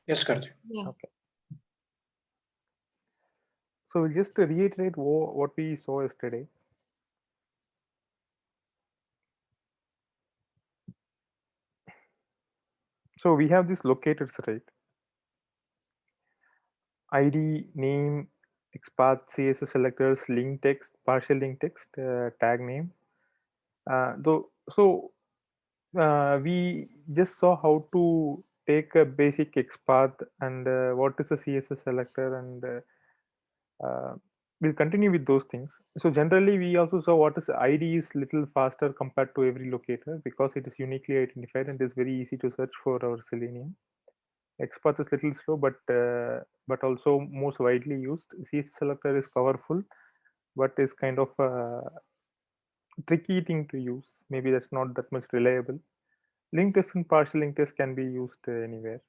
Yes, Karthik. Yeah. Okay. So we'll just reiterate what we saw yesterday. So we have these locators, right? ID, name, XPath, CSS selectors, link text, partial link text, tag name. We just saw how to take a basic XPath and what is a CSS selector, and we'll continue with those things. So generally, we also saw what is ID is little faster compared to every locator because it is uniquely identified and is very easy to search for our Selenium. XPath is little slow, but also most widely used. CSS selector is powerful, but is kind of a tricky thing to use. Maybe that's not that much reliable. Link test and partial link test can be used anywhere.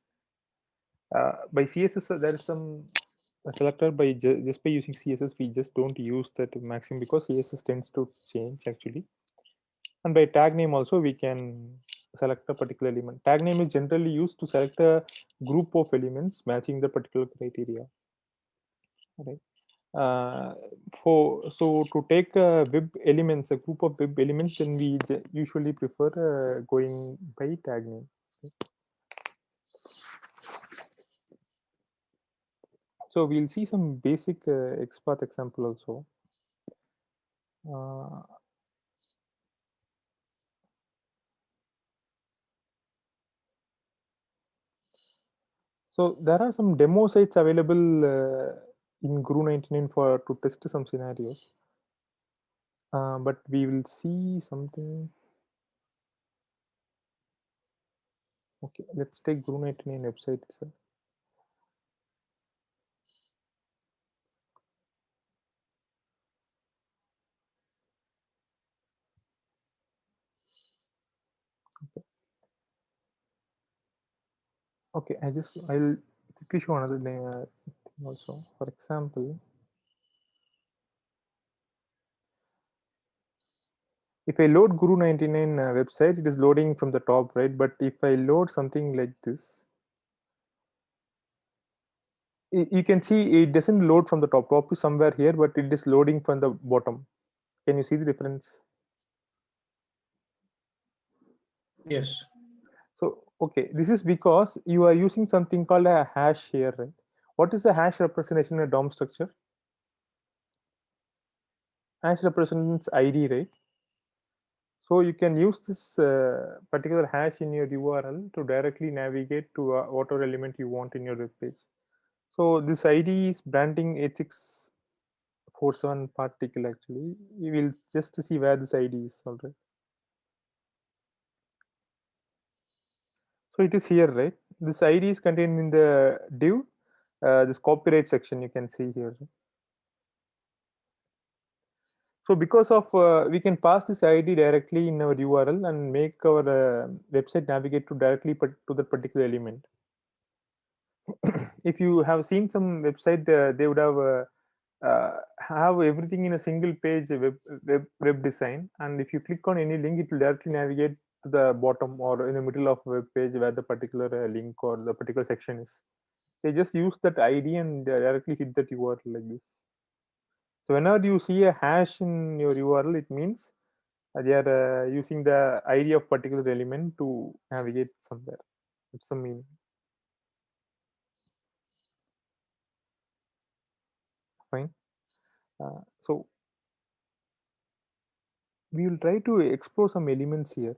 By CSS, there is some selector by just by using CSS, we just don't use that maximum because CSS tends to change actually. And by tag name also, we can select a particular element. Tag name is generally used to select a group of elements matching the particular criteria. Right. Uh, for so to take web elements, a group of web elements, then we usually prefer going by tag name. So we'll see some basic XPath example also. Uh, so there are some demo sites available in Guru 99 for to test some scenarios. But we will see something. Okay, let's take Guru 99 website itself. Okay, I'll quickly show another thing also. For example, if I load Guru 99 website, it is loading from the top, right? But if I load something like this, you can see it doesn't load from the top. Top is somewhere here, but it is loading from the bottom. Can you see the difference? Yes. So, okay, this is because you are using something called a hash here, right? What is a hash representation in a DOM structure? Hash represents ID, right? So you can use this particular hash in your URL to directly navigate to whatever element you want in your web page. So this ID is branding 8647 particle actually. You will just see where this ID is already. So it is here, right? This ID is contained in the div, this copyright section you can see here. So because of we can pass this ID directly in our URL and make our website navigate to directly to the particular element. If you have seen some website, they would have everything in a single page web design, and if you click on any link, it will directly navigate to the bottom or in the middle of web page where the particular link or the particular section is. They just use that ID and directly hit that URL like this. So whenever you see a hash in your URL, it means they are using the ID of particular element to navigate somewhere. It's the meaning. Fine. So we will try to explore some elements here.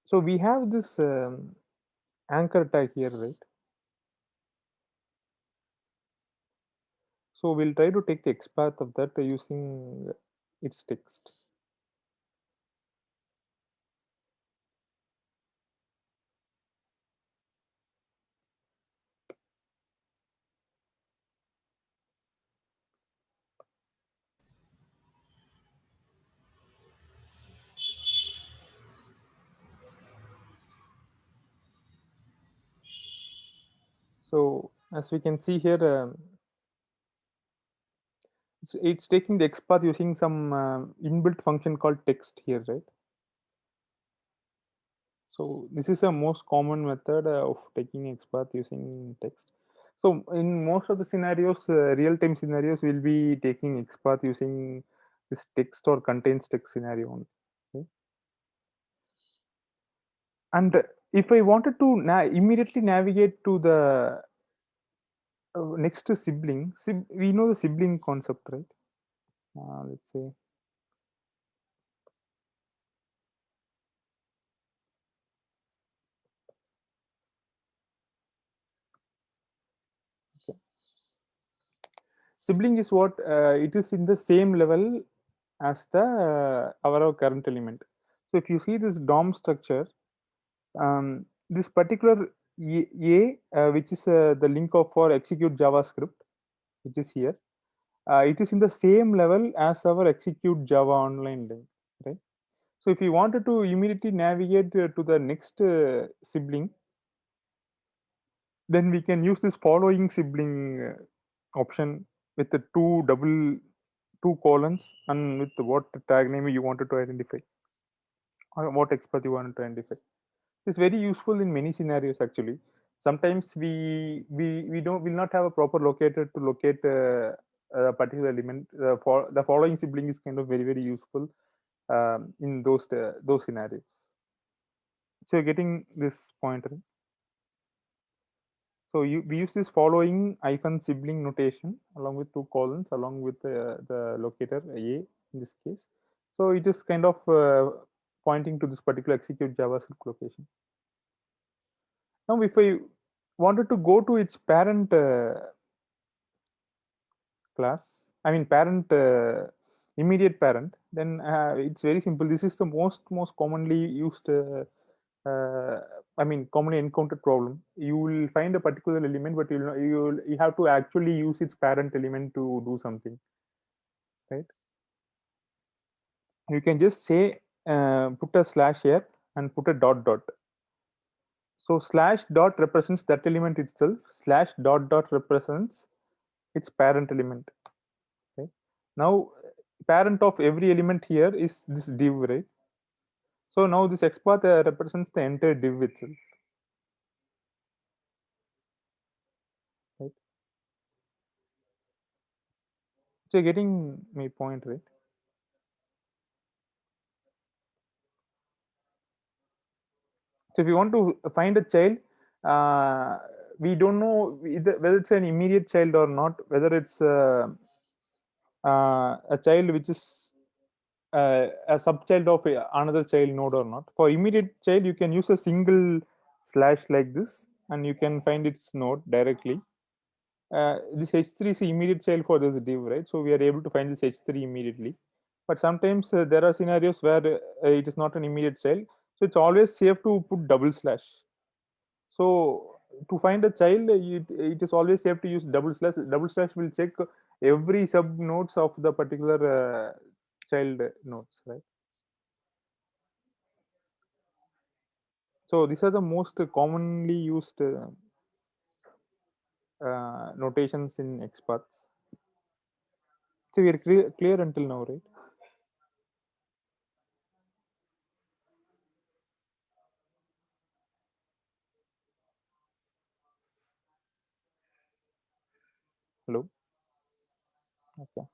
So we have this anchor tag here, right? So we'll try to take the XPath of that using its text. So as we can see here, It's taking the XPath using some inbuilt function called text here, right? So this is a most common method of taking XPath using text. So in most of the scenarios, real-time scenarios, will be taking XPath using this text or contains text scenario only. Okay? And if I wanted to immediately navigate to the next sibling, we know the sibling concept, right? Let's say, okay. Sibling is what it is in the same level as the our current element. So if you see this DOM structure, this particular which is the link of for execute JavaScript, which is here, it is in the same level as our execute Java online link, right? So if you wanted to immediately navigate to the next sibling, then we can use this following sibling option with the two colons and with what tag name you wanted to identify or what expert you wanted to identify. It's very useful in many scenarios actually. Sometimes we don't will not have a proper locator to locate a particular element. For the following sibling is kind of very useful in those scenarios. So you're getting this point, right? So we use this following hyphen sibling notation along with two colons along with the locator a in this case. So it is kind of pointing to this particular execute JavaScript location. Now, if I wanted to go to its parent class, I mean parent immediate parent, then it's very simple. This is the most commonly used. Uh, I mean, commonly encountered problem. You will find a particular element, but you have to actually use its parent element to do something, right? You can just say put a slash here and put a dot. So slash dot represents that element itself. Slash dot represents its parent element. Okay. Now, parent of every element here is this div, right? So now this xpath represents the entire div itself, right? So you're getting my point, right? So if you want to find a child, uh, we don't know whether it's an immediate child or not, whether it's a child which is a subchild of another child node or not. For immediate child, you can use a single slash like this, and you can find its node directly. This h3 is the immediate child for this div, right? So we are able to find this h3 immediately. But sometimes there are scenarios where it is not an immediate child, so it's always safe to put double slash. So to find a child, it is always safe to use double slash. Double slash will check every sub nodes of the particular child nodes, right? So these are the most commonly used notations in XPaths. So we are clear until now, right? Hello. Okay.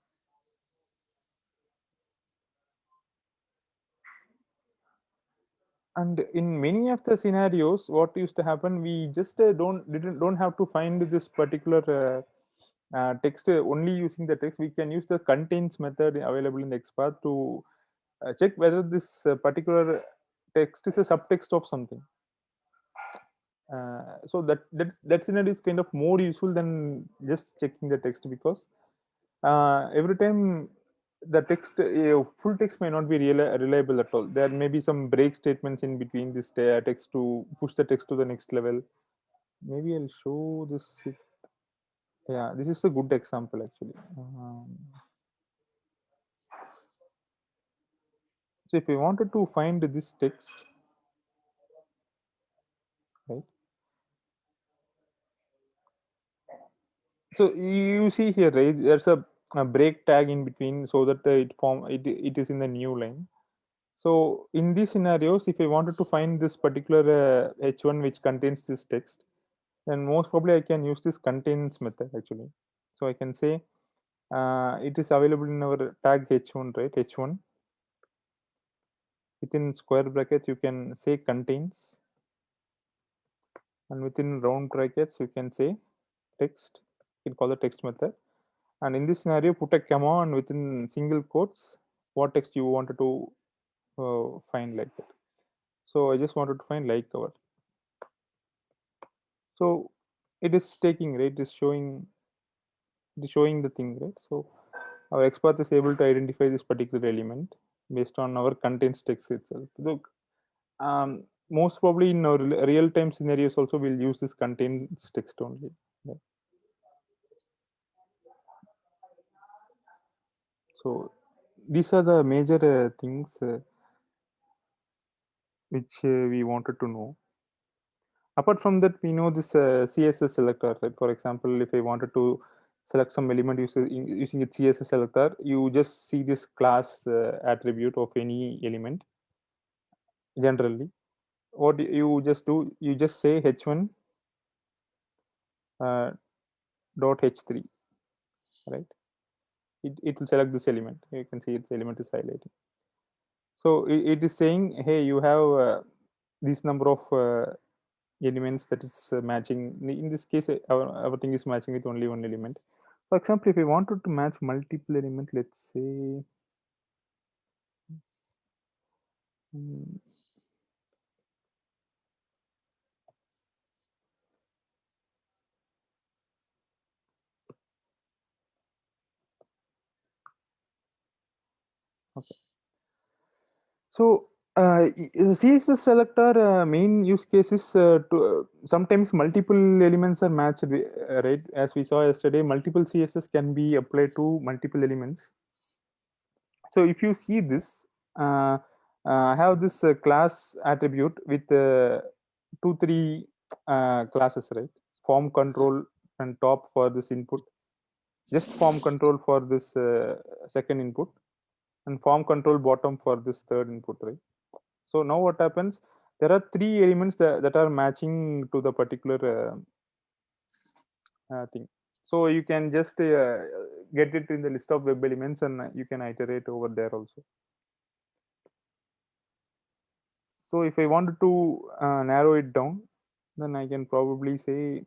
And in many of the scenarios, what used to happen, we just don't have to find this particular text only using the text. We can use the contains method available in the XPath to check whether this particular text is a subtext of something. So that scenario is kind of more useful than just checking the text, because every time the text full text may not be reliable at all. There may be some break statements in between this text to push the text to the next level. Maybe I'll show this. Yeah, this is a good example actually. So if we wanted to find this text, right? So you see here, right? There's a a break tag in between so that it is in the new line. So in these scenarios, if I wanted to find this particular h1 which contains this text, then most probably I can use this contains method actually. So I can say it is available in our tag h1, right? H1 within square brackets you can say contains, and within round brackets you can say text. You can call the text method, and in this scenario put a comma and within single quotes what text you wanted to find like that. So I just wanted to find like cover. So it is taking, right? It is showing the thing, right? So our XPath is able to identify this particular element based on our contains text itself. Look, most probably in our real time scenarios also we'll use this contains text only. Right? So these are the major things which we wanted to know. Apart from that, we know this CSS selector, right? For example, if I wanted to select some element using a CSS selector, you just see this class attribute of any element. Generally, what you just do, you just say h1 uh, dot h3, right? It will select this element. You can see its element is highlighting. So it is saying, hey, you have this number of elements that is matching. In this case, our thing is matching with only one element. For example, if we wanted to match multiple elements, let's say, mm, okay. So CSS selector main use case is to sometimes multiple elements are matched, right? As we saw yesterday, multiple CSS can be applied to multiple elements. So if you see this, I have this class attribute with two, three classes, right? Form control and top for this input, just form control for this second input, and form control bottom for this third input, right? So now what happens? There are three elements that are matching to the particular thing. So you can just get it in the list of web elements, and you can iterate over there also. So if I wanted to narrow it down, then I can probably say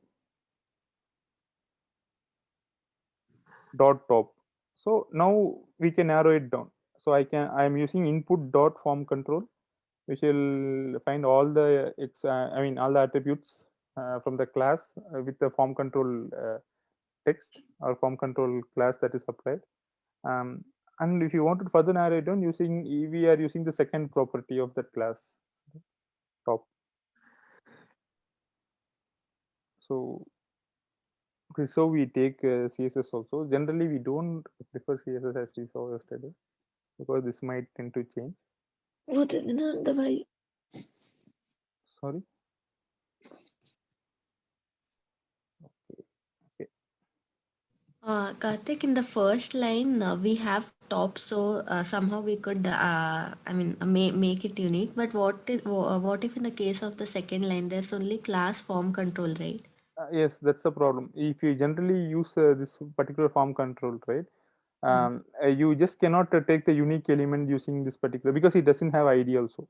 dot top. So now we can narrow it down. So I'm using input dot form control, which will find all the I mean all the attributes from the class with the form control text or form control class that is applied. Um, and if you want to further narrow it down, we are using the second property of that class top. So so we take CSS also. Generally, we don't prefer CSS as we saw yesterday because this might tend to change. What the way? Sorry. Okay. Okay. Karthik, in the first line, we have top, so somehow we could, make it unique. But what if in the case of the second line, there's only class form control, right? Yes, that's the problem. If you generally use this particular form control, right? Mhm. You just cannot take the unique element using this particular because it doesn't have ID also.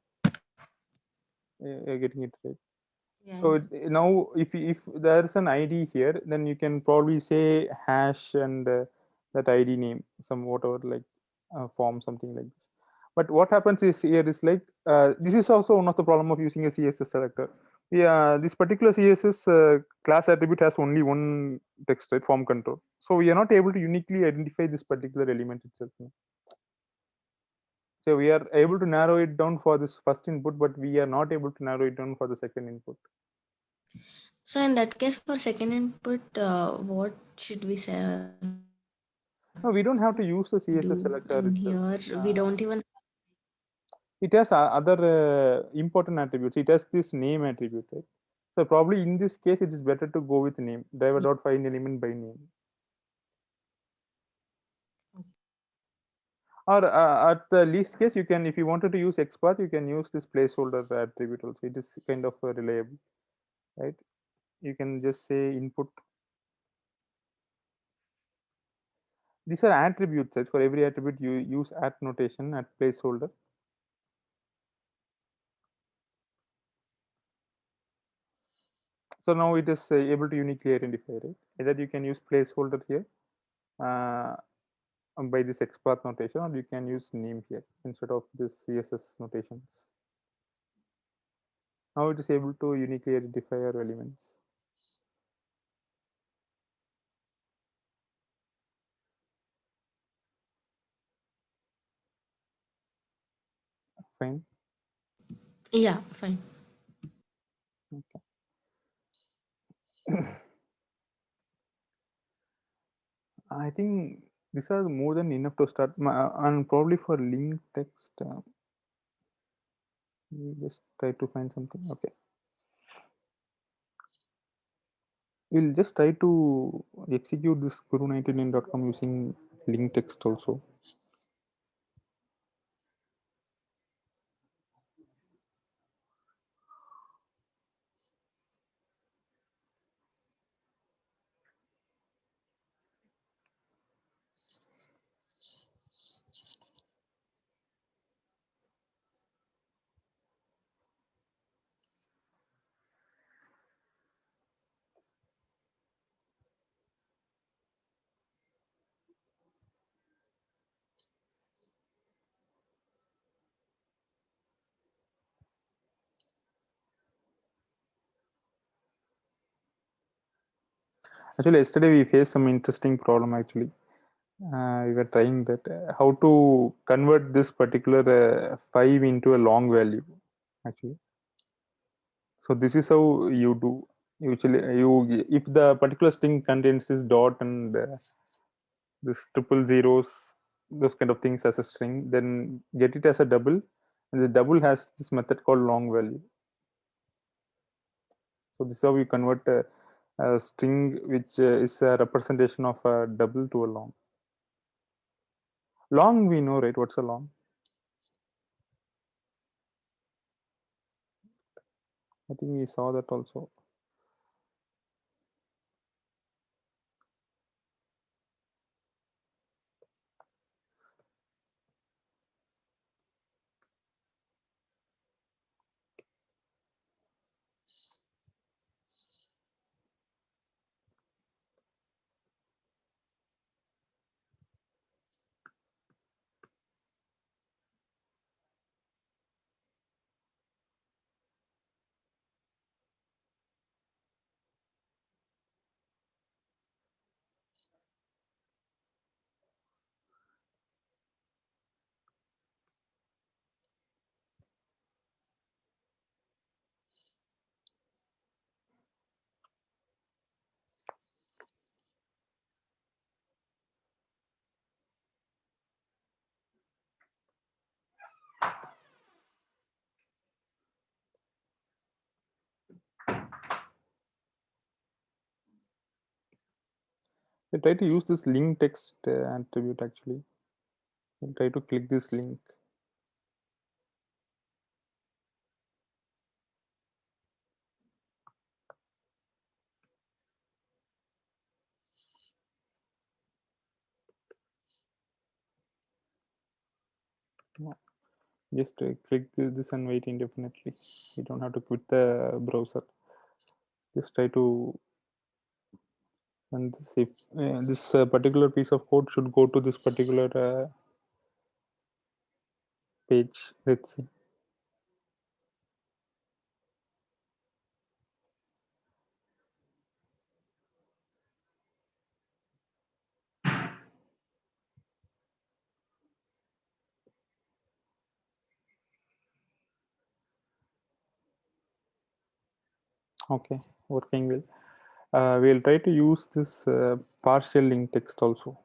You're getting it right. Yeah, So yeah. now, if there is an ID here, then you can probably say hash and that ID name, some whatever like form something like this. But what happens is here is like this is also one of the problem of using a CSS selector. Yeah, this particular CSS class attribute has only one text, right? Form control. So we are not able to uniquely identify this particular element itself. So we are able to narrow it down for this first input, but we are not able to narrow it down for the second input. So in that case, for second input, what should we say No, we don't have to use the do CSS in selector here? itself. We don't even. It has other important attributes. It has this name attribute, right? So probably in this case, it is better to go with name. Driver dot find element by name. Or at the least case, you can, if you wanted to use XPath, you can use this placeholder attribute also. It is kind of reliable, right? You can just say input. These are attributes, right? For every attribute, you use at notation at placeholder. So now it is able to uniquely identify, right? Either you can use placeholder here uh, by this XPath notation, or you can use name here instead of this CSS notations. Now it is able to uniquely identify our elements. Fine. Yeah, fine. Okay. I think these are more than enough to start. And probably for link text, we just try to find something. Okay. We'll just try to execute this guru99.com using link text also. Actually, yesterday we faced some interesting problem. Actually, we were trying that how to convert this particular 5 into a long value. Actually, so this is how you do. Usually, you, if the particular string contains this dot and this triple zeros, those kind of things as a string, then get it as a double, and the double has this method called long value. So this is how you convert a string which is a representation of a double to a long. Long we know, right? What's a long? I think we saw that also. We try to use this link text attribute actually. We'll try to click this link. No, just click this and wait indefinitely. You don't have to quit the browser. Just try to, and this, if this particular piece of code should go to this particular page. Let's see. Okay, working well. We'll try to use this partial link text also.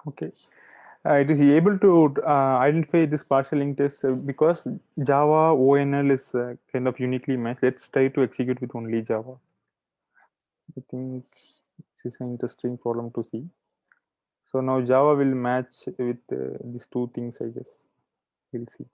Okay. It is able to identify this partial linked test because Java ONL is kind of uniquely matched. Let's try to execute with only Java. I think this is an interesting problem to see. So now Java will match with these two things, I guess. We'll see.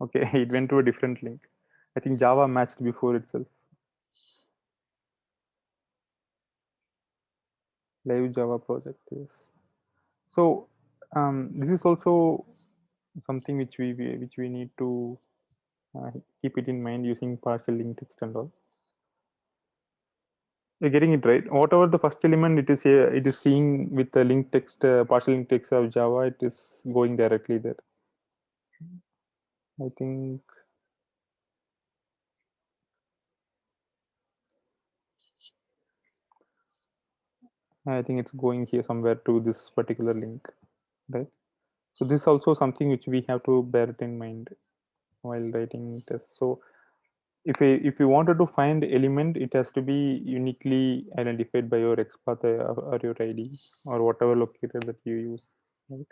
Okay, it went to a different link. I think Java matched before itself. Live Java project, yes. So this is also something which we need to keep it in mind using partial linked text and all. You're getting it right. Whatever the first element it is seeing with the linked text, partial linked text of Java, it is going directly there. I think it's going here somewhere to this particular link, right? So this is also something which we have to bear it in mind while writing tests. So if you wanted to find element, it has to be uniquely identified by your XPath or your ID or whatever locator that you use, right?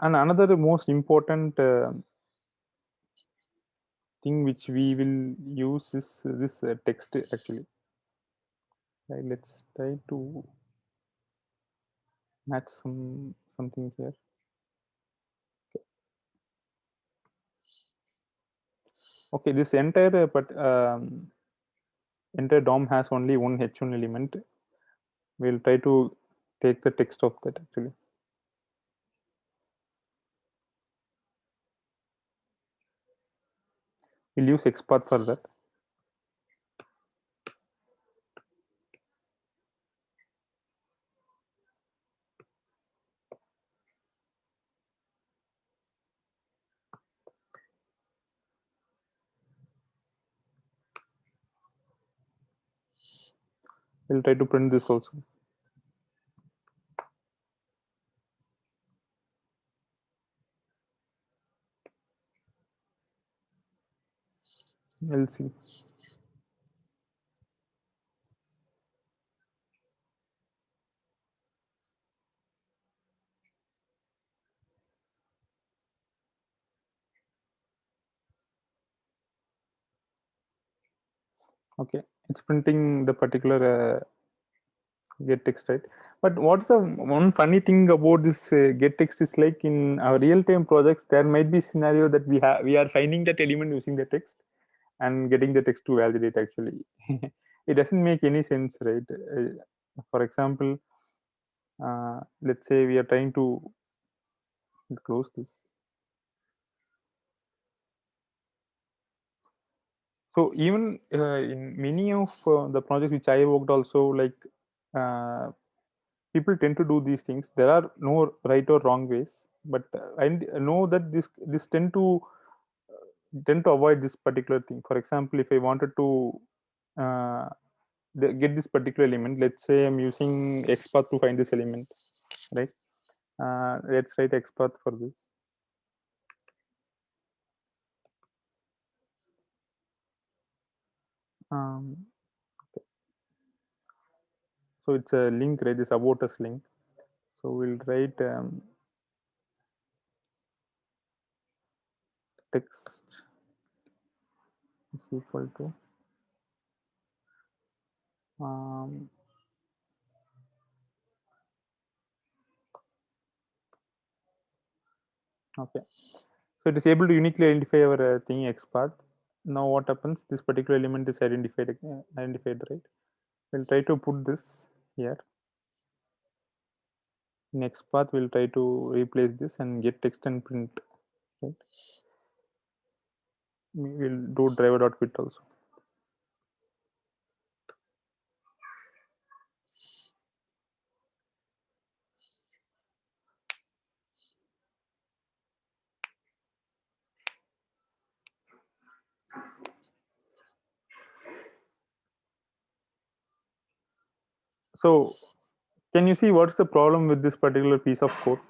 And another most important thing which we will use is this text actually. Right, let's try to match something here. Okay, this entire entire DOM has only one H1 element. We'll try to take the text of that actually. We'll use XPath for that. We'll try to print this also. We'll see. Okay, it's printing the particular get text, right? But what's the one funny thing about this get text is like in our real-time projects, there might be scenario that we are finding that element using the text and getting the text to validate actually. It doesn't make any sense, right? For example, let's say we are trying to close this. So even in many of the projects which I worked also, like uh, people tend to do these things. There are no right or wrong ways, but I know that this tend to avoid this particular thing. For example, if I wanted to uh, get this particular element, let's say I'm using XPath to find this element, right? Let's write XPath for this. Um, so it's a link, right? This about us link. So we'll write text is equal to um, okay. So it is able to uniquely identify our thing XPath. Now what happens? This particular element is identified, right? We'll try to put this here. Next path, we'll try to replace this and get text and print. Right? We'll do driver.quit also. So can you see what's the problem with this particular piece of code?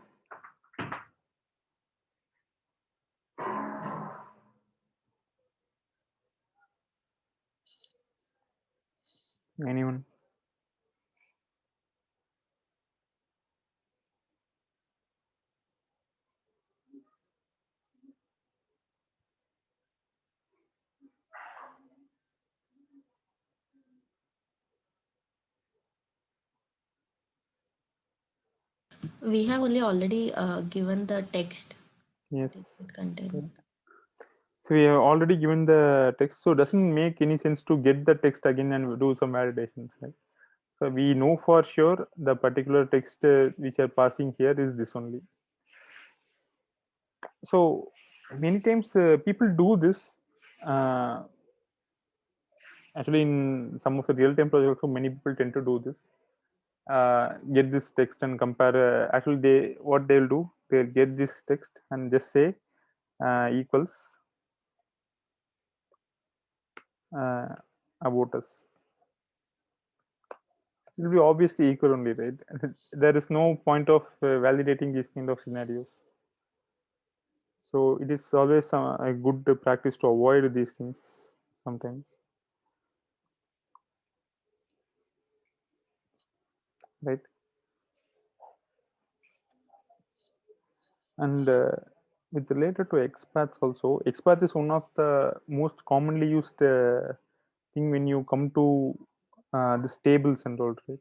Anyone? We have only already given the text that it Yes. would contain. So we have already given the text, so it doesn't make any sense to get the text again and do some validations, right? So we know for sure the particular text which are passing here is this only. So many times people do this. Uh, Actually, in some of the real-time projects, also many people tend to do this. Get this text and compare. Actually, they what they'll do, they'll get this text and just say equals uh, about us. It will be obviously equal only, right? There is no point of validating these kind of scenarios. So it is always a good practice to avoid these things sometimes, right? And with related to xpaths also, xpath is one of the most commonly used thing when you come to this tables and all, right?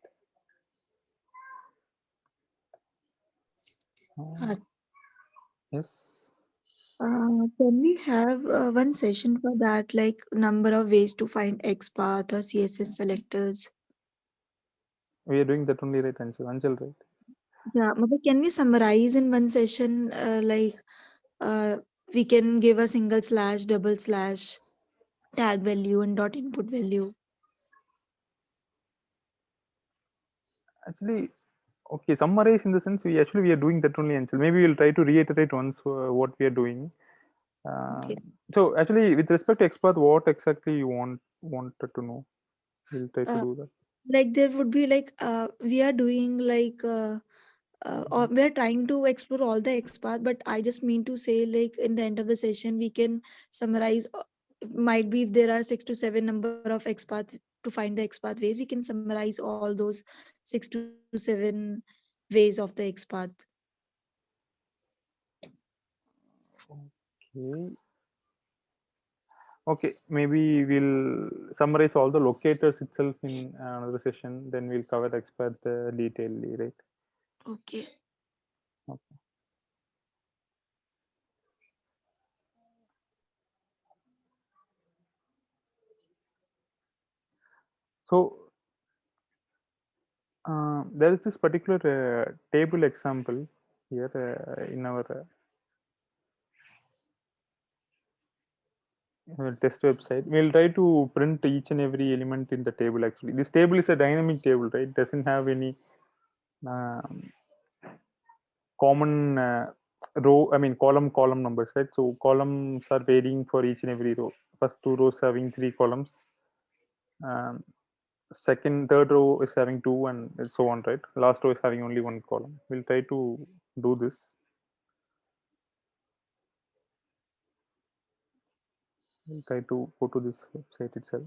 Uh, Yes, can we have one session for that, like number of ways to find XPath or CSS selectors? we are doing that only, right, Anshul, right? Yeah, Mother, can we summarize in one session, uh, we can give a single slash, double slash, tag value and dot input value. Actually, okay, summarize in the sense we are doing that only, Anshul. Maybe we'll try to reiterate once what we are doing. Okay. So actually, with respect to xpath, what exactly you wanted to know? We'll try to Uh, do that. like there would be like we are doing like or we are trying to explore all the XPath, but I just mean to say like in the end of the session we can summarize. Might be if there are 6 to 7 number of XPath to find the XPath ways, we can summarize all those 6 to 7 ways of the XPath. Okay. Okay, maybe we'll summarize all the locators itself in another session. Then we'll cover the expert detailedly, right? Okay. Okay. So there is this particular table example here in our test website. We'll try to print each and every element in the table. Actually, this table is a dynamic table, right? It doesn't have any um, common row, I mean column numbers, right? So columns are varying for each and every row. First two rows having three columns, um, second third row is having two, and so on, right? Last row is having only one column. We'll try to do this. We'll try to go to this website itself.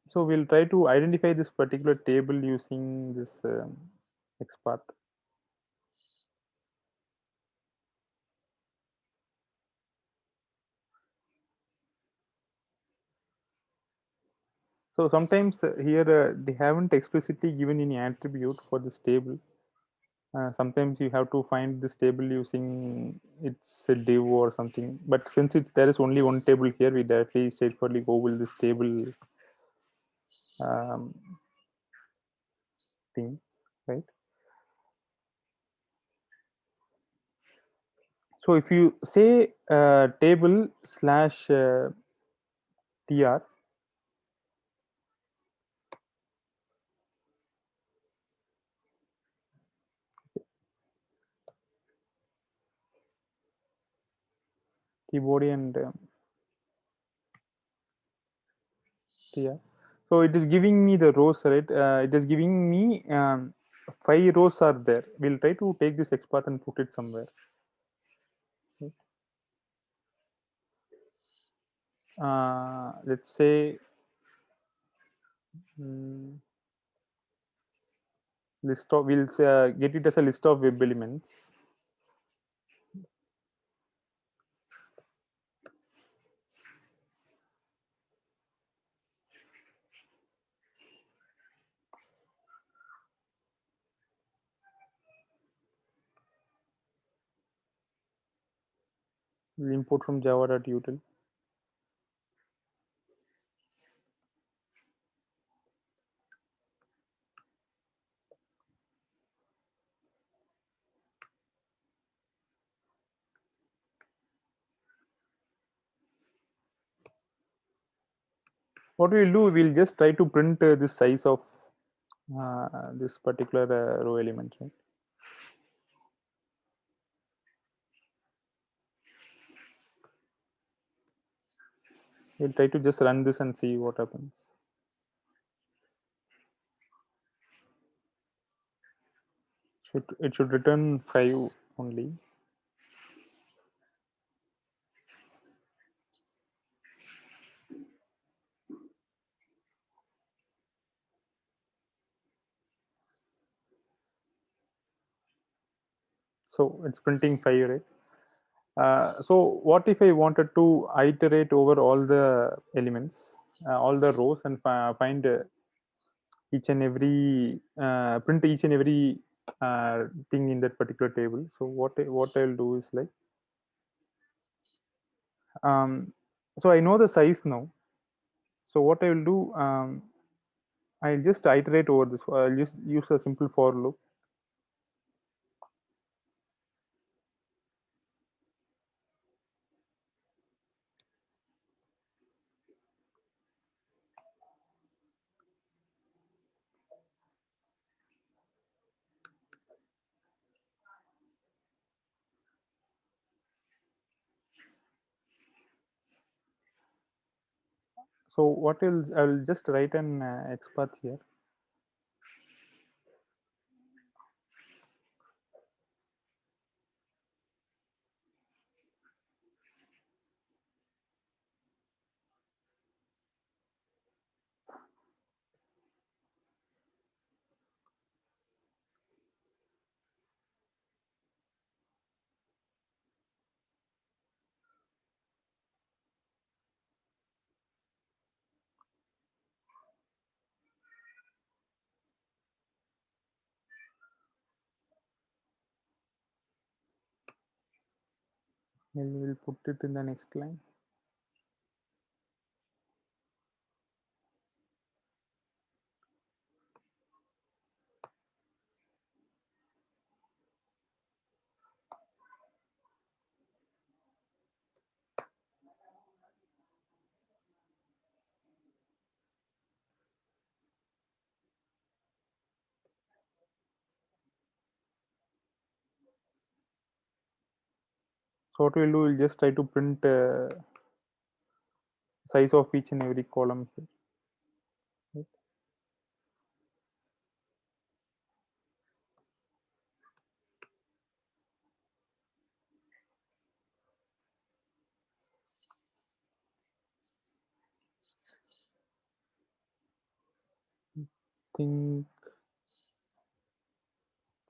So we'll try to identify this particular table using this xpath. So sometimes here they haven't explicitly given any attribute for this table. Sometimes you have to find this table using its a div or something. But since there is only one table here, we directly straightforwardly go with this table um, thing, right? So if you say table slash tr, T-body and yeah. So it is giving me the rows, right? It is giving me 5 rows are there. We'll try to take this XPath and put it somewhere. Let's say list of, we'll say, get it as a list of web elements. We'll import from java.util. What we'll do, we'll just try to print the size of this particular row element, right? We'll try to just run this and see what happens. It should return 5 only. So it's printing 5, right? So what if I wanted to iterate over all the elements, all the rows, and find each and every print each and every thing in that particular table? So what I'll do is like, so I know the size now. So what I will do, I'll just iterate over this. I'll just use a simple for loop. So what else? I'll just write an XPath here. We'll put it in the next line. So what we'll do, we'll just try to print size of each and every column here. Right.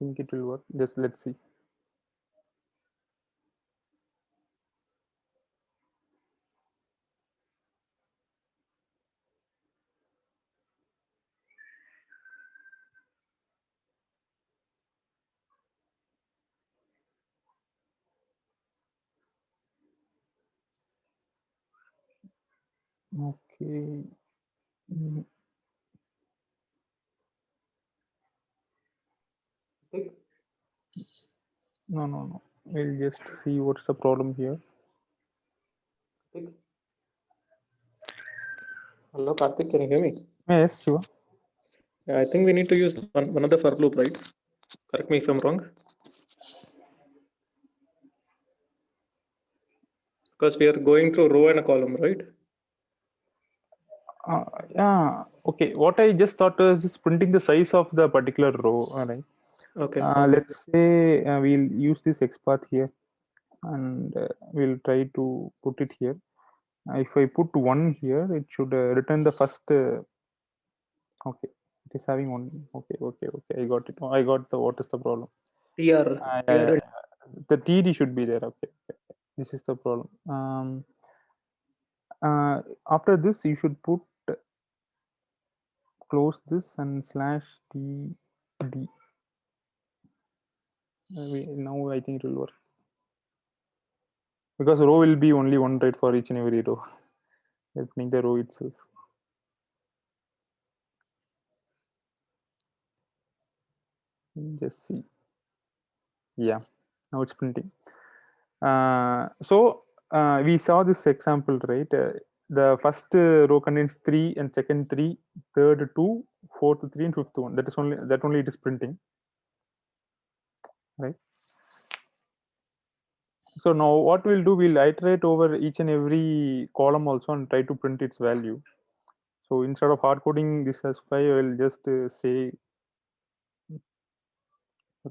Think it will work. Just let's see. Okay. No. We'll just see what's the problem here. Hello, Karthik, can you hear me? Yes, Shiva. I think we need to use another for loop, right? Correct me if I'm wrong. Because we are going through row and a column, right? Yeah, okay. What I just thought is just printing the size of the particular row, right? Okay. Let's say we'll use this xpath here, and we'll try to put it here. If I put 1 here, it should return the first. Okay, it is having one. Okay. I got it. I got the what is the problem? TR. Yeah. The TD should be there. Okay. This is the problem. After this, you should put close this and slash TD. Now I think it will work because row will be only one, right, for each and every row. Opening the row itself. Just see. Yeah, now it's printing. So we saw this example, right? The first row contains 3 and second 3, third 2, fourth 3 and fifth 1. That only it is printing, right? So now what we'll do, we'll iterate over each and every column also and try to print its value. So instead of hard coding this as 5, I will just say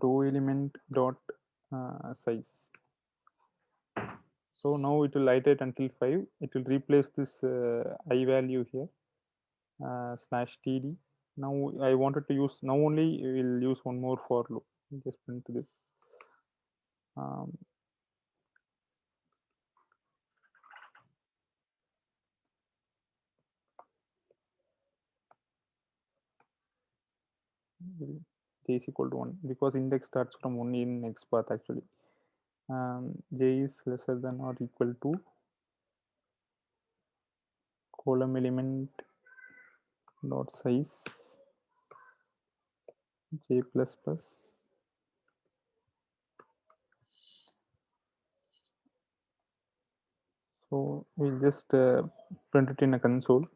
row element dot size. So now it will iterate until 5. It will replace this I value here slash td. Now I wanted to use, now only we'll use one more for loop. Just print this. J is equal to 1 because index starts from 1 in xpath actually. J is lesser than or equal to column element dot size j plus plus. So we'll just print it in a console.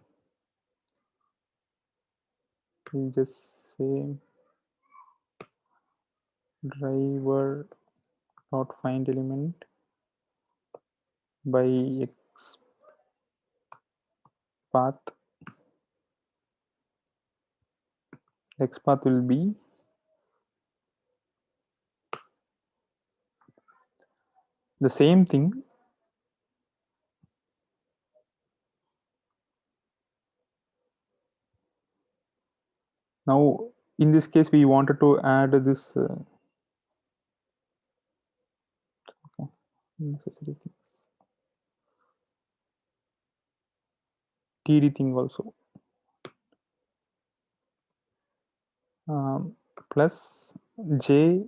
We'll just say driver dot find element by x path. X path will be the same thing. Now in this case we wanted to add this necessary things, td thing also, plus j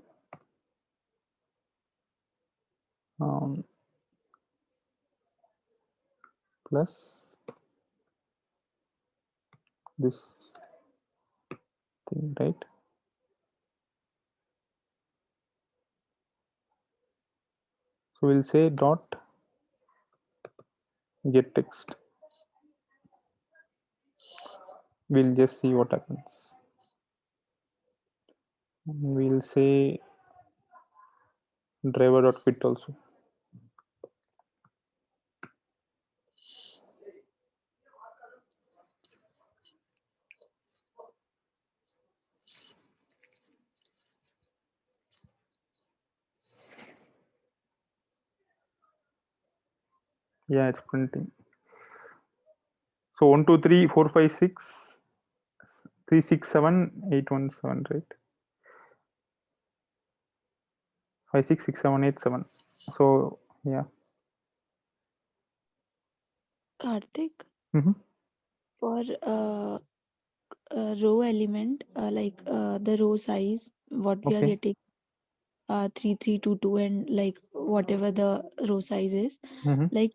plus this thing, right? So we'll say dot get text. We'll just see what happens. We'll say driver dot quit also. Yeah, it's printing. So 1 2 3 4 5 6 3 6 7 8 1 7, right? 5 6 6 7 8 7. So yeah. Karthik, Mm-hmm. for row element, the row size, what we are Okay. getting, 3322, and like whatever the row size is, Mm-hmm. like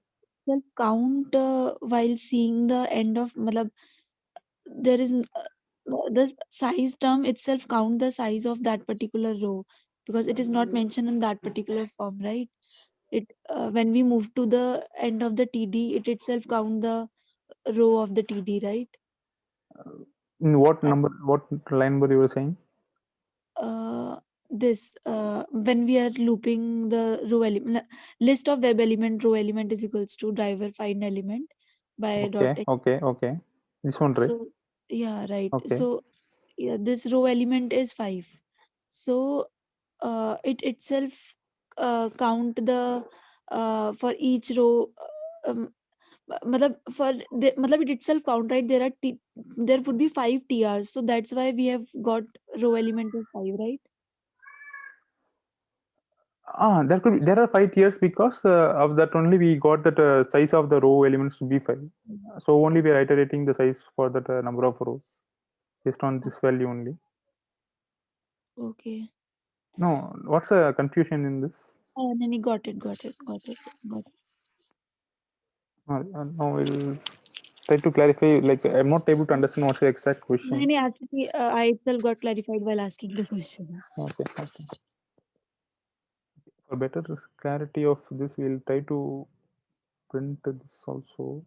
self count while seeing the end of, matlab, there is the size term itself count the size of that particular row, because it is not mentioned in that particular form, right? It when we move to the end of the td, it itself count the row of the td, right? In what number, what line number you were saying? uh, this when we are looping the row element list of web element row element is equals to driver find element by dot Okay, text. okay, okay. This one, right? So yeah, right. Okay. So yeah, this row element is 5. So it itself count the for each row matlab for the matlab it itself count, right? There would be 5 TRs, so that's why we have got row element of 5, right? There are 5 tiers because of that only we got that size of the row elements to be 5. So only we are iterating the size for that number of rows based on this value only. Okay. No, what's the confusion in this? Then he got it. No, we'll try to clarify. Like I'm not able to understand what's the exact question. No, actually, I itself got clarified while asking the question. Okay, okay. For better clarity of this, we'll try to print this also.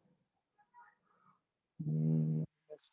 Yes.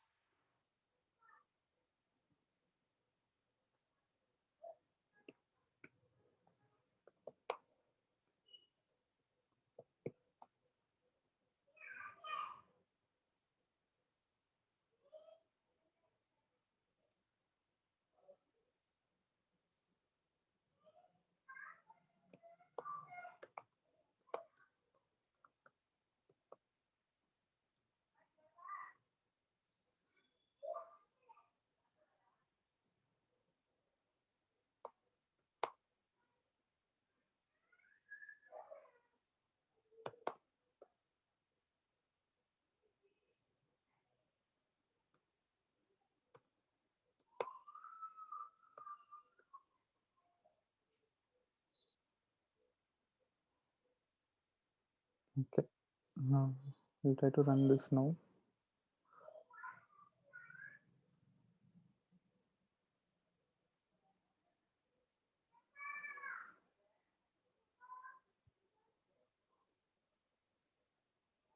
Okay. Now we'll try to run this now.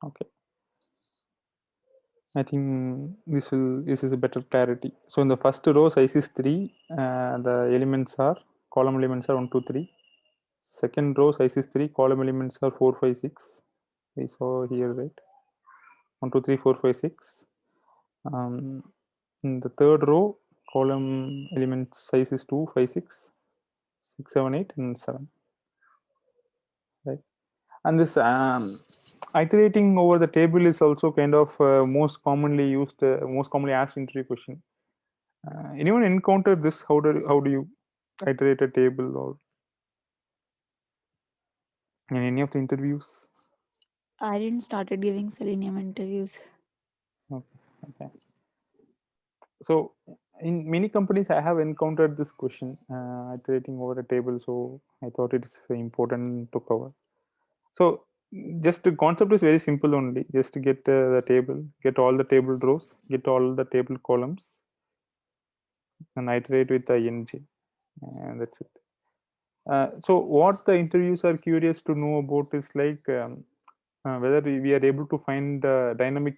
Okay. I think this is a better clarity. So in the first row, size is 3. The elements are column elements are 1, 2, 3. Second row, size is 3. Column elements are 4, 5, 6. We saw here, right? 1, 2, 3, 4, 5, 6. In the third row, column element size is 2, 5, 6, 6, 7, 8, and 7. Right. And this iterating over the table is also kind of most commonly used, most commonly asked interview question. Anyone encountered this? How do you iterate a table or in any of the interviews? I didn't started giving Selenium interviews. Okay. Okay. So in many companies, I have encountered this question, iterating over a table. So I thought it is important to cover. So just the concept is very simple only. Just to get the table, get all the table rows, get all the table columns, and iterate with the ing, and that's it. So what the interviews are curious to know about is like whether we are able to find the dynamic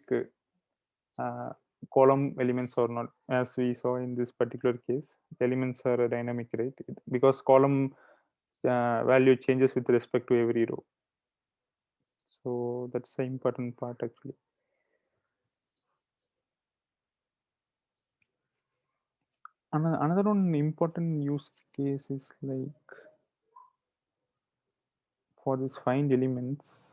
column elements or not. As we saw in this particular case, elements are dynamic, right? Because column value changes with respect to every row. So that's the important part actually. Another one important use case is like for this find elements.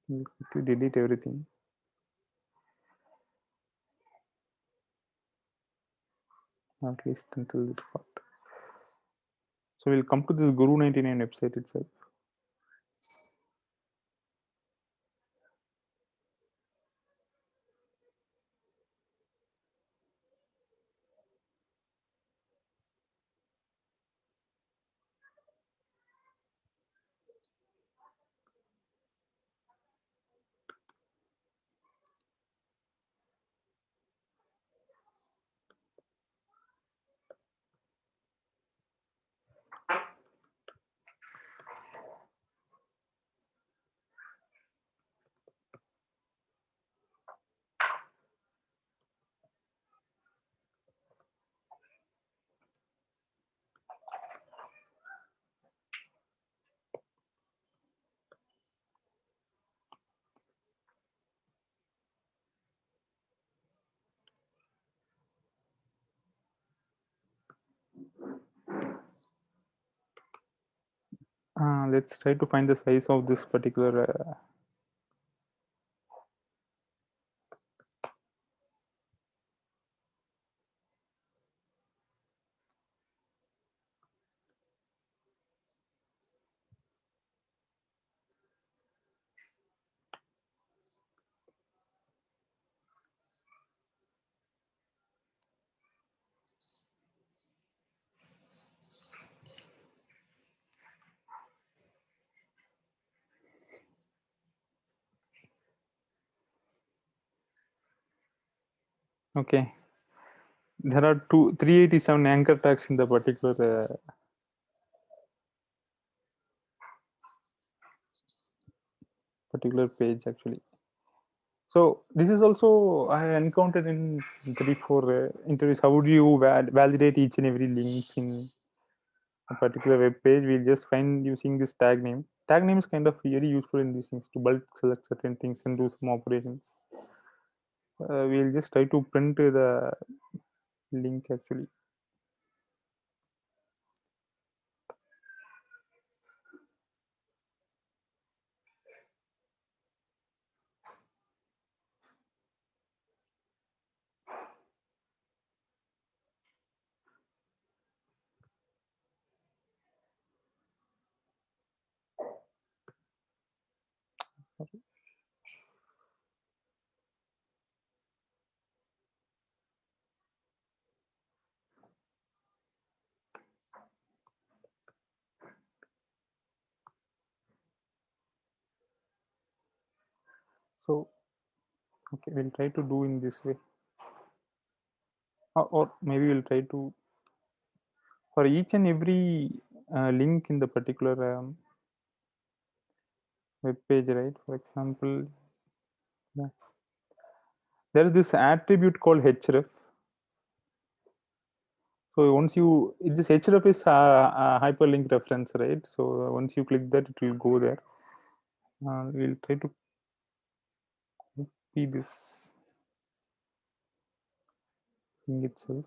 We'll quickly delete everything. At least until this part. So we'll come to this Guru 99 website itself. Let's try to find the size of this particular okay. There are 387 anchor tags in the particular page actually. So this is also I encountered in 3 4 interviews. How would you validate each and every links in a particular web page? We'll just find using this tag name. Tag name is kind of very useful in these things to bulk select certain things and do some operations. We'll just try to print the link actually. So okay, we'll try to do in this way, or maybe we'll try to for each and every link in the particular web page, right? For example, yeah, there is this attribute called href. So once this href is a hyperlink reference, right? So once you click that, it will go there. We'll try to copy this thing itself.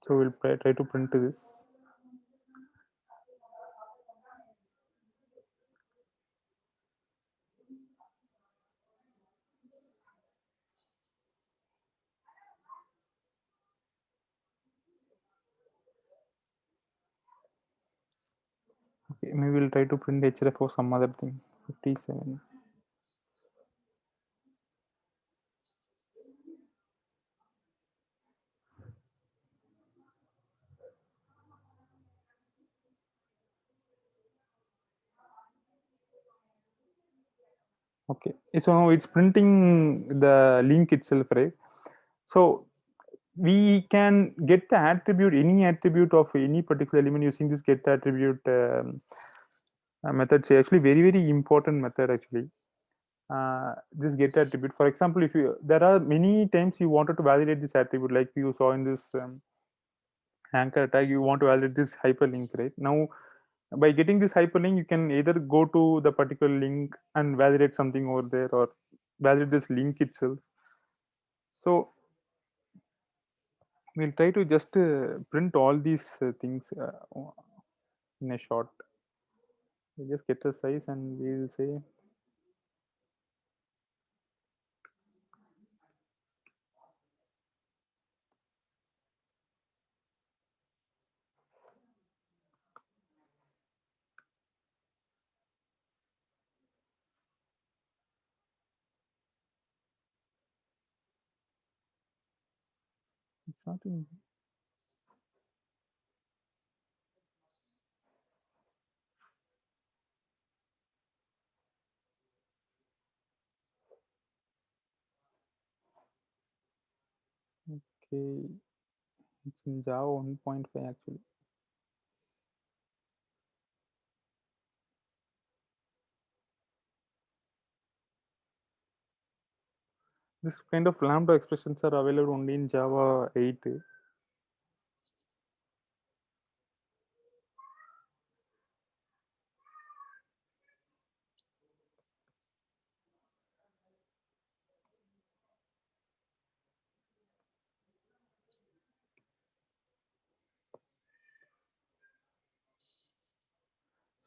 So we'll try to print this. Okay, maybe we'll try to print href or some other thing. 57. Okay, so now it's printing the link itself, right? So we can get the attribute, any attribute of any particular element using this get attribute method. It's actually very important method actually. This get attribute. For example, if you there are many times you wanted to validate this attribute, like you saw in this anchor tag, you want to validate this hyperlink, right? Now by getting this hyperlink, you can either go to the particular link and validate something over there, or validate this link itself. So we'll try to just print all these things in a short. We just get the size and we'll say it's not in. Okay, it's in Java 1.5 actually. This kind of lambda expressions are available only in Java 8.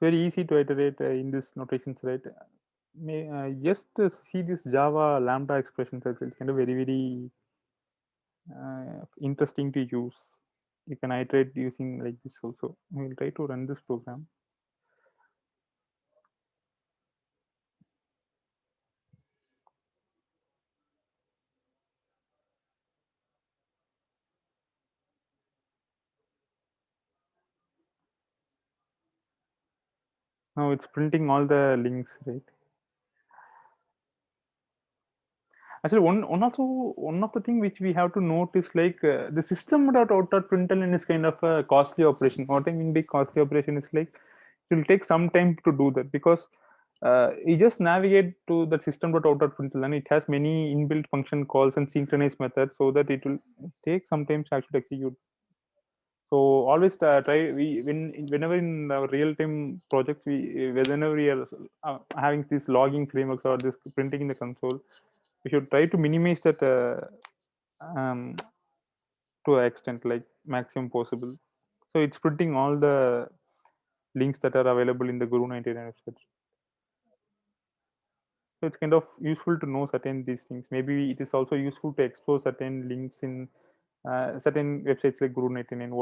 Very easy to iterate in this notations, right? May just see this Java lambda expressions. It's kind of very interesting to use. You can iterate using like this also. We'll try to run this program. Now it's printing all the links, right? Actually, one of the thing which we have to note is like the system.out.println is kind of a costly operation. What I mean by costly operation is like it will take some time to do that, because you just navigate to the system.out.println. It has many inbuilt function calls and synchronized methods, so that it will take some time to actually execute. So always try whenever in our real time projects, whenever we are having these logging frameworks or this printing in the console, we should try to minimize that um, to an extent, like maximum possible. So it's printing all the links that are available in the Guru 99 website. So it's kind of useful to know certain these things. Maybe it is also useful to explore certain links in certain websites like Guru 99.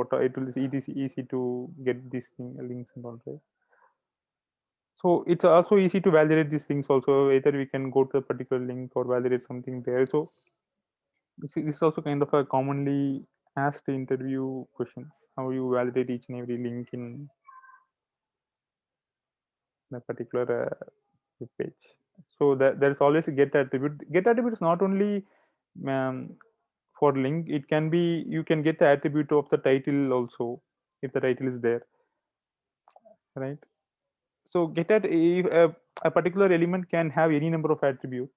It is easy to get these links and all, right? So it's also easy to validate these things also. Either we can go to a particular link or validate something there. So this is also kind of a commonly asked interview questions. How you validate each and every link in a particular web page. So there's always a get attribute. Get attribute is not only um, for link. It can be, you can get the attribute of the title also if the title is there, right? So get at if a particular element can have any number of attributes.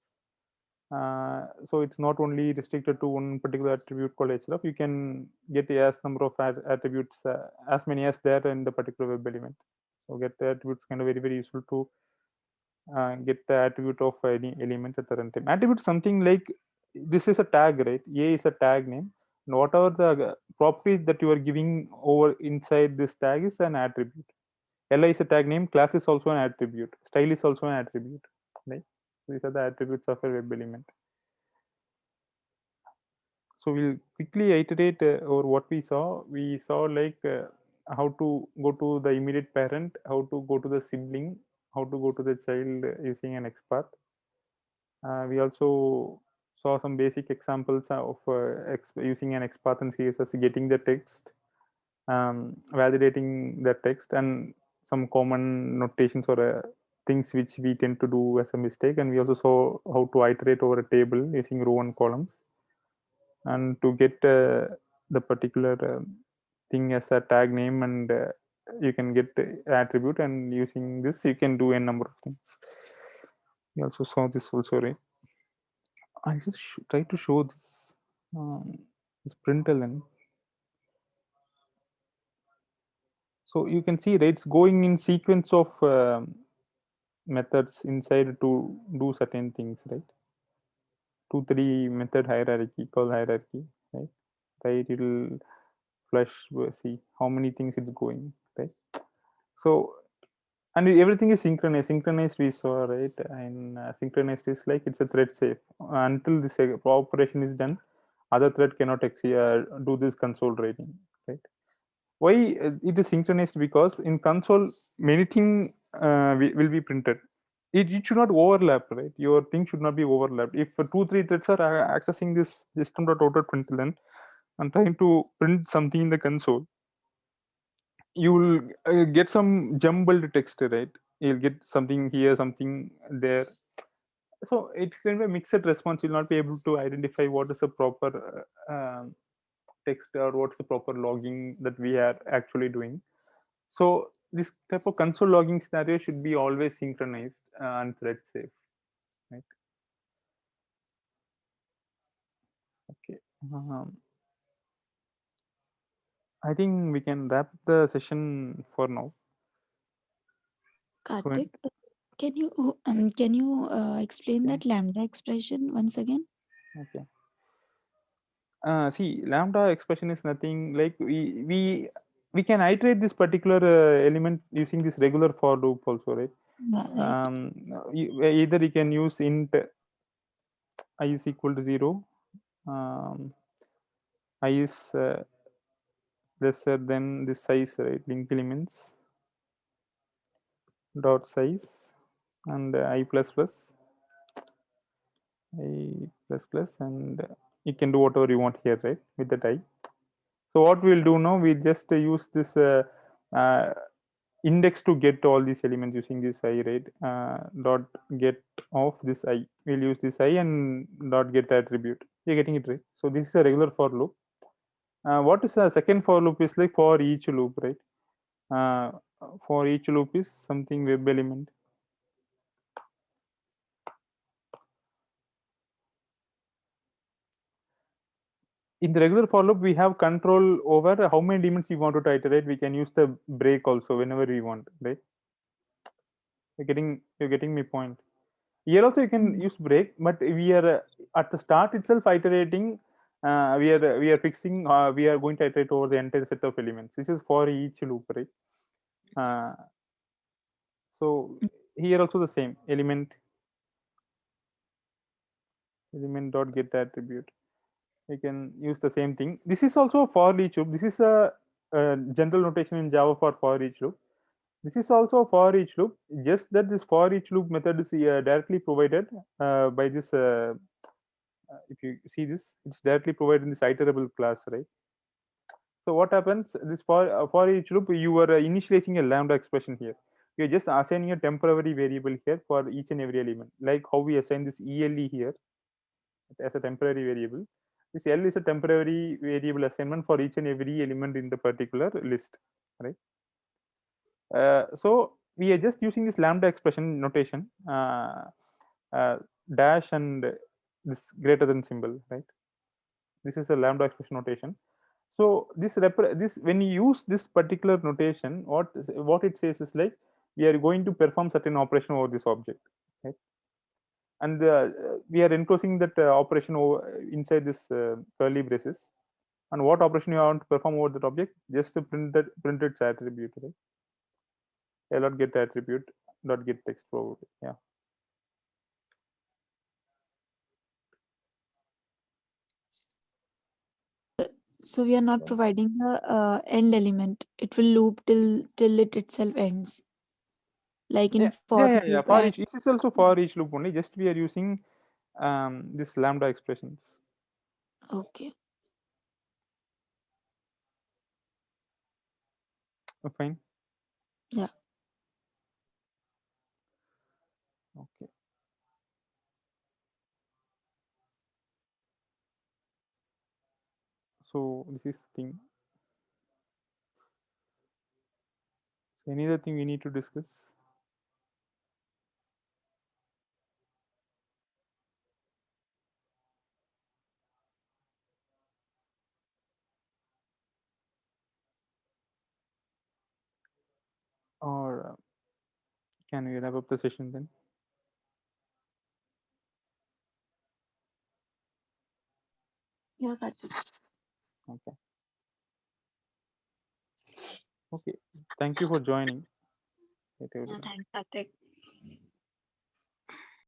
So it's not only restricted to one particular attribute called href. You can get as number of attributes as many as there in the particular web element. So get the attributes kind of very useful to get the attribute of any element at the runtime. Attribute something like this is a tag, right? A is a tag name. And whatever the properties that you are giving over inside this tag is an attribute. Li is a tag name. Class is also an attribute. Style is also an attribute, right? So these are the attributes of a web element. So we'll quickly iterate over what we saw. We saw like how to go to the immediate parent, how to go to the sibling, how to go to the child using an XPath. We also saw some basic examples of using an XPath and CSS, getting the text, validating the text, and some common notations or things which we tend to do as a mistake. And we also saw how to iterate over a table using row and columns, and to get the particular thing as a tag name, and you can get attribute, and using this you can do a number of things. We also saw this also, right? I just try to show this println. So you can see, right, it's going in sequence of methods inside to do certain things, right? 2-3 method hierarchy, call hierarchy, right? Right, it'll flush, see how many things it's going, right? So, and everything is synchronized. Synchronized we saw, right? And synchronized is like it's a thread safe. Until this operation is done, other thread cannot do this console writing, right? Why it is synchronized? Because in console many things will be printed. It should not overlap, right? Your thing should not be overlapped. If 2-3 threads are accessing this system.out.println and trying to print something in the console, you will get some jumbled text, right? You'll get something here, something there. So it's kind of a mixed response. You'll not be able to identify what is the proper text or what's the proper logging that we are actually doing. So this type of console logging scenario should be always synchronized and thread safe, right? Um, I think we can wrap the session for now. So, Karthik, can you explain okay, that lambda expression once again? okay. See, lambda expression is nothing like we can iterate this particular element using this regular for loop also, right? Yeah, right. Either you can use int I is equal to 0, um, I is lesser than this size, right? Linked elements dot size, and I plus plus, I plus plus, and you can do whatever you want here, right? With that I. So what we'll do now, we just use this uh, index to get all these elements using this I, right? Dot get of this I. We'll use this I and dot get attribute. You're getting it right. So this is a regular for loop. What is a second for loop is like for each loop, right? Uh, for each loop is something web element. In the regular for loop, we have control over how many elements we want to iterate. We can use the break also whenever we want, right? You're getting me point. Here also you can Mm. use break, but we are at the start itself iterating. We are fixing. We are going to iterate over the entire set of elements. This is for each loop, right? Uh, so here also the same element dot get attribute. We can use the same thing. This is also for each loop. This is a general notation in Java for each loop. This is also for each loop. Just that this for each loop method is directly provided by this. If you see this, it's directly provided in this iterable class, right? So what happens? This for each loop, you are initializing a lambda expression here. You're just assigning a temporary variable here for each and every element, like how we assign this ELE here as a temporary variable. This L is a temporary variable assignment for each and every element in the particular list, right? So we are just using this lambda expression notation, uh, dash and this greater than symbol, right? This is a lambda expression notation. So this when you use this particular notation, what it says is like we are going to perform certain operation over this object, right? And we are enclosing that operation over inside this curly braces. And what operation you want to perform over that object? Just to print its attribute, right? Dot get attribute dot get text probably. Yeah. So we are not So, providing the end element. It will loop till it itself ends, like in yeah, for yeah, yeah, yeah. loop. For And each, it is also for each loop only. Just we are using this lambda expressions. okay, Fine. yeah. Okay. So this is the thing. So any other thing we need to discuss? Or can we wrap up the session then? Yeah, Karthik. Okay. Okay. Thank you for joining. Right, Yeah, everyone. thanks, Karthik.